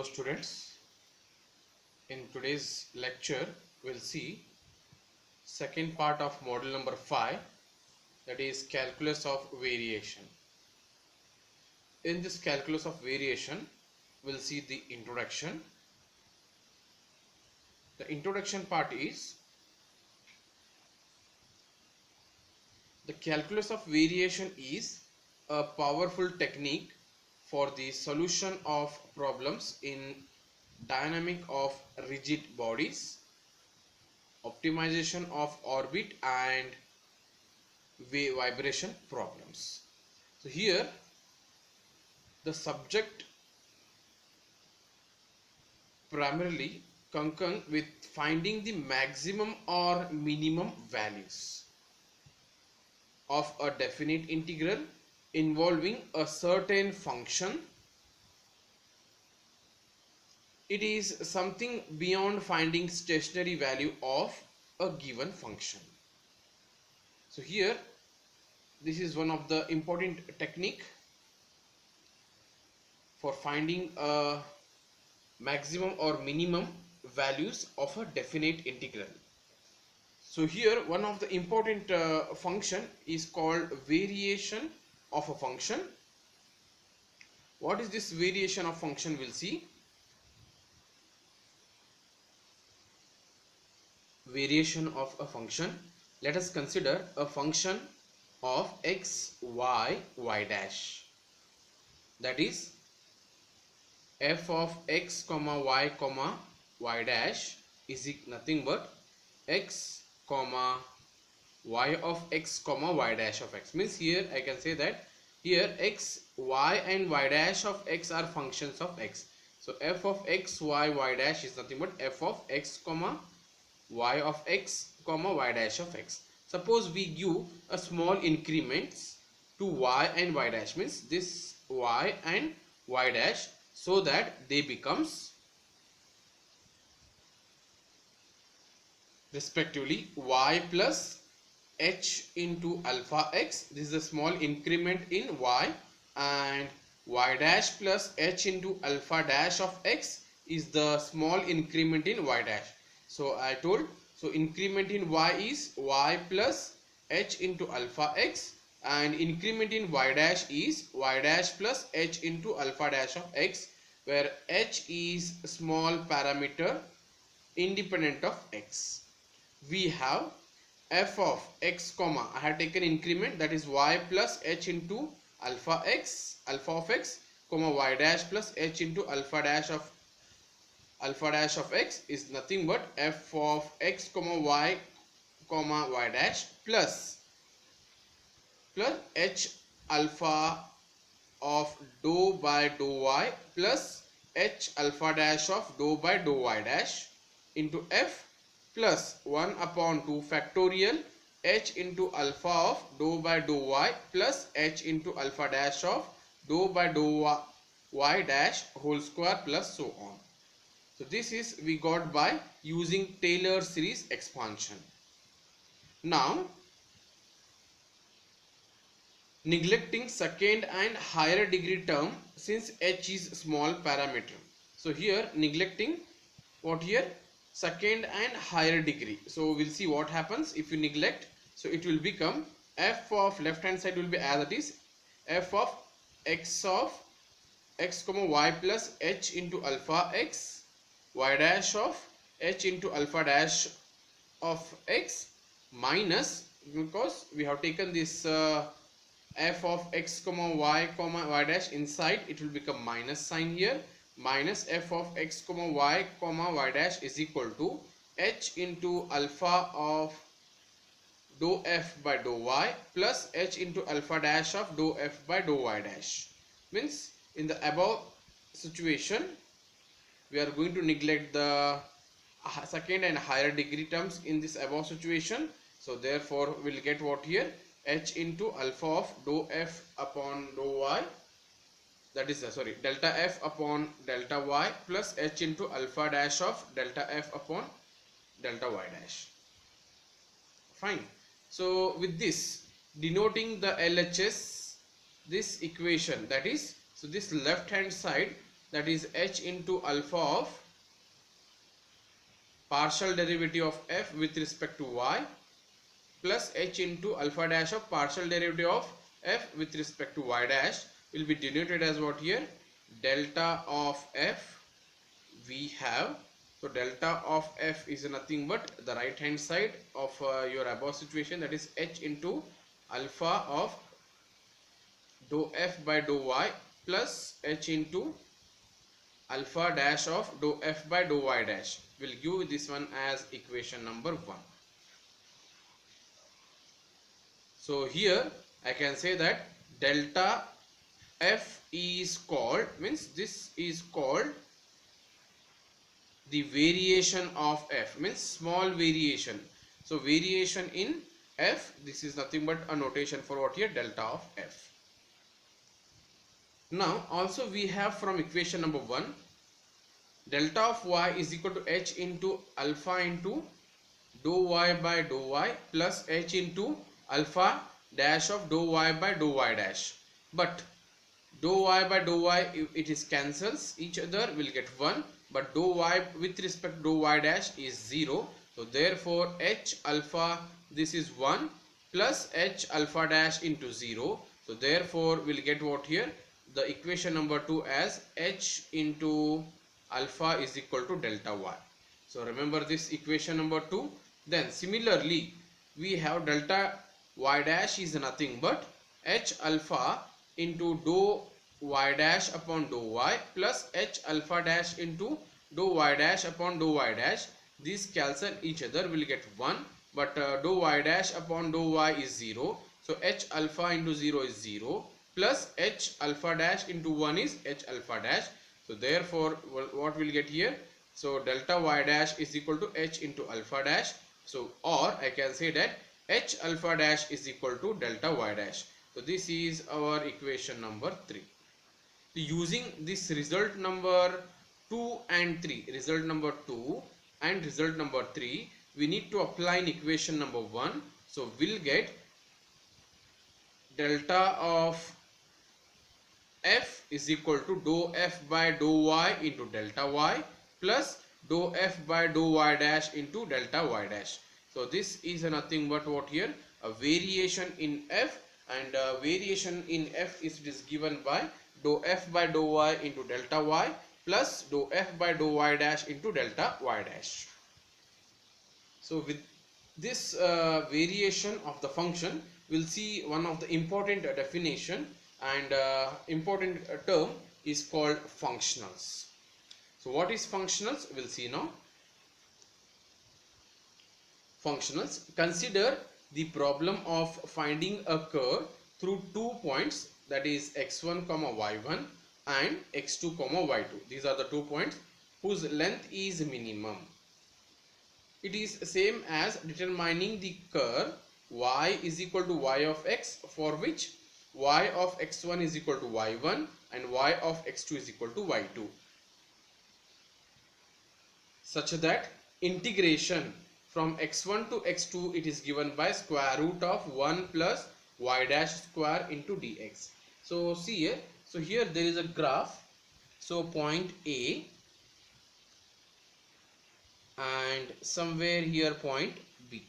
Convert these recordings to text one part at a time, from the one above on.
Hello students, in today's lecture we'll see second part of model number 5, that is calculus of variation. In this calculus of variation we'll see the introduction. The introduction part is the calculus of variation is a powerful technique for the solution of problems in dynamic of rigid bodies, optimization of orbit and wave vibration problems. So here the subject primarily concerned with finding the maximum or minimum values of a definite integral involving a certain function. It is something beyond finding stationary value of a given function. So here this is one of the important technique for finding a maximum or minimum values of a definite integral. So here one of the important function is called variation of a function. What is this variation of function? We'll see. Variation of a function. Let us consider a function of x, y, y dash. That is f of x comma y dash is nothing but x comma y of x comma y dash of x. Means here I can say that here x, y and y dash of x are functions of x. So f of x, y dash is nothing but f of x comma y of x comma y dash of x. Suppose we give a small increments to y and y dash, means this y and y dash, so that they becomes respectively y plus h into alpha x. This is a small increment in y, and y dash plus h into alpha dash of x is the small increment in y dash. So I told, so increment in y is y plus h into alpha x, and increment in y dash is y dash plus h into alpha dash of x, where h is small parameter independent of x. We have f of x comma, I have taken increment, that is y plus h into alpha of x comma y dash plus h into alpha dash of x is nothing but f of x comma y dash plus h alpha of dou by dou y plus h alpha dash of dou by dou y dash into f plus 1 upon 2 factorial h into alpha of dou by dou y plus h into alpha dash of dou by dou y dash whole square plus so on. So this is we got by using Taylor series expansion. Now neglecting second and higher degree term, since h is small parameter. So here neglecting what here, second and higher degree. So we'll see what happens if you neglect. So it will become f of left hand side will be as it is, f of x comma y plus h into alpha x, y dash of h into alpha dash of x minus, because we have taken this f of x comma y dash inside, it will become minus sign here, minus f of x comma y dash is equal to h into alpha of dou f by dou y plus h into alpha dash of dou f by dou y dash. Means in the above situation we are going to neglect the second and higher degree terms in this above situation. So therefore we will get what here, h into alpha of dou f upon dou y, that is delta f upon delta y plus h into alpha dash of delta f upon delta y dash. Fine. So with this denoting the LHS, this equation, that is, so this left hand side that is h into alpha of partial derivative of f with respect to y plus h into alpha dash of partial derivative of f with respect to y dash will be denoted as what here? Delta of f we have. So delta of f is nothing but the right hand side of your above situation, that is h into alpha of dou f by dou y plus h into alpha dash of dou f by dou y dash. Will give this one as equation number 1. So here I can say that delta f is called, means this is called the variation of f, means small variation. So variation in f, this is nothing but a notation for what here? Delta of f. Now also we have from equation number 1, delta of y is equal to h into alpha into dou y by dou y plus h into alpha dash of dou y by dou y dash. But dou y by dou y, it is cancels each other, will get 1, but dou y with respect to dou y dash is 0. So therefore h alpha, this is 1 plus h alpha dash into 0. So therefore we'll get what here? The equation number 2 as h into alpha is equal to delta y. So remember this equation number 2. Then similarly we have delta y dash is nothing but h alpha into dou y dash upon dou y plus h alpha dash into dou y dash upon dou y dash. These cancel each other, will get 1, but dou y dash upon dou y is 0. So h alpha into 0 is 0 plus h alpha dash into 1 is h alpha dash. So therefore what will get here? So delta y dash is equal to h into alpha dash. So or I can say that h alpha dash is equal to delta y dash. So this is our equation number 3. Using this result number 2 and 3, result number 2 and result number 3, we need to apply in equation number 1. So we'll get delta of f is equal to dou f by dou y into delta y plus dou f by dou y dash into delta y dash. So this is nothing but what here? A variation in f, and variation in f is it is given by dou f by dou y into delta y plus dou f by dou y dash into delta y dash. So with this variation of the function, we'll see one of the important definition, and important term is called functionals. So what is functionals? We'll see now. Functionals: consider the problem of finding a curve through 2 points, that is x1 comma y1 and x2 comma y2. These are the 2 points whose length is minimum. It is same as determining the curve y is equal to y of x, for which y of x1 is equal to y1 and y of x2 is equal to y2, such that integration from x1 to x2 it is given by square root of 1 plus y dash square into dx. So see here, so here there is a graph. So point A and somewhere here point B.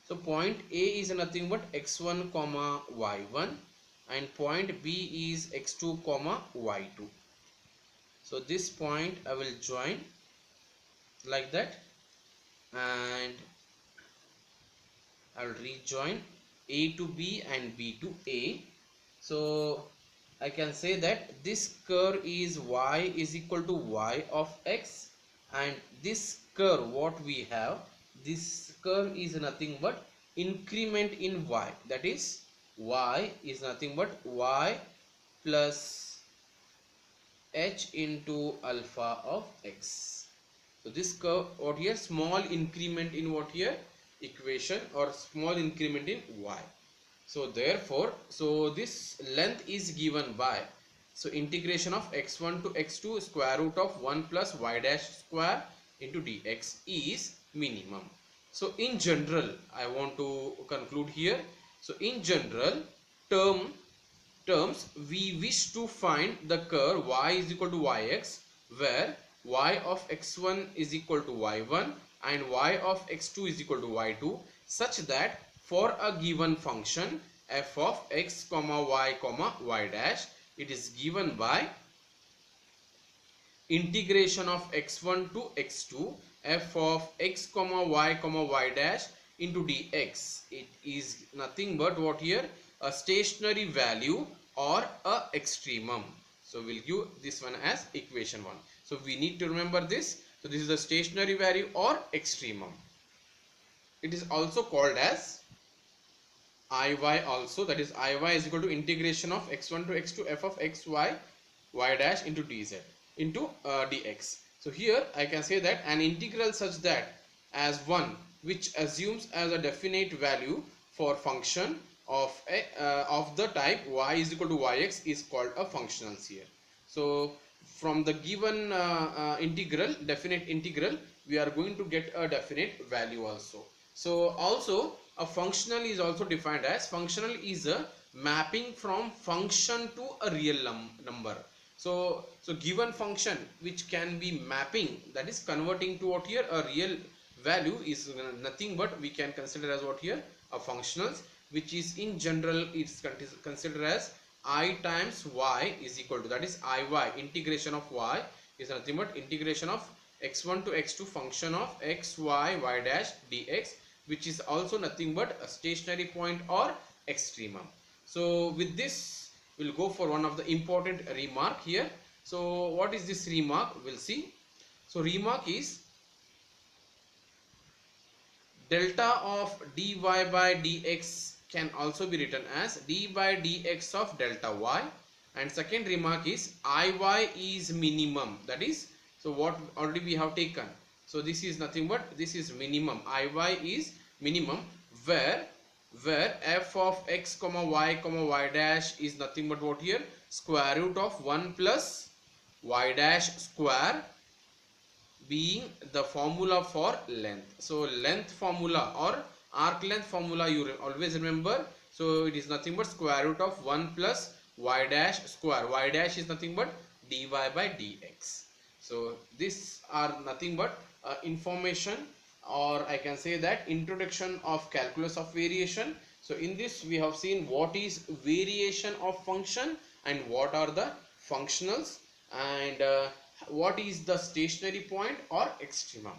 So point A is nothing but x1 comma y1 and point B is x2 comma y2. So this point I will join like that, and I will rejoin A to B and B to A. So I can say that this curve is y is equal to y of x, and this curve what we have, this curve is nothing but increment in y, that is y is nothing but y plus h into alpha of x. So this curve what here, small increment in what here, equation, or small increment in y. So therefore, so this length is given by, so integration of x1 to x2 square root of 1 plus y dash square into dx is minimum. So in general, I want to conclude here. So in general, term terms, we wish to find the curve y is equal to yx, where y of x1 is equal to y1 and y of x2 is equal to y2, such that for a given function f of x comma y dash, it is given by integration of x1 to x2 f of x comma y dash into dx. It is nothing but what here? A stationary value or a extremum. So we'll give this one as equation 1. So we need to remember this. So this is the stationary value or extremum. It is also called as Iy also, that is Iy is equal to integration of x1 to x2 f of x y dash into dz into dx. So here I can say that an integral such that as one which assumes as a definite value for function of the type y is equal to yx is called a functionals here. So from the given definite integral, we are going to get a definite value also. So also a functional is also defined as, functional is a mapping from function to a real number. So given function which can be mapping, that is converting to what here a real value, is nothing but we can consider as what here a functionals, which is in general it's considered as I times y is equal to, that is Iy, integration of y is nothing but integration of x1 to x2 function of x y dash dx, which is also nothing but a stationary point or extremum. So with this we'll go for one of the important remark here. So what is this remark? We'll see. So remark is delta of dy by dx can also be written as d by dx of delta y, and second remark is Iy is minimum, that is, so what already we have taken, so this is nothing but this is minimum, Iy is minimum, where f of x comma y dash is nothing but what here, square root of 1 plus y dash square, being the formula for length. So length formula or arc length formula you always remember. So it is nothing but square root of 1 plus y dash square. Y dash is nothing but dy by dx. So these are nothing but information, or I can say that introduction of calculus of variation. So in this we have seen what is variation of function and what are the functionals, and what is the stationary point or extremum.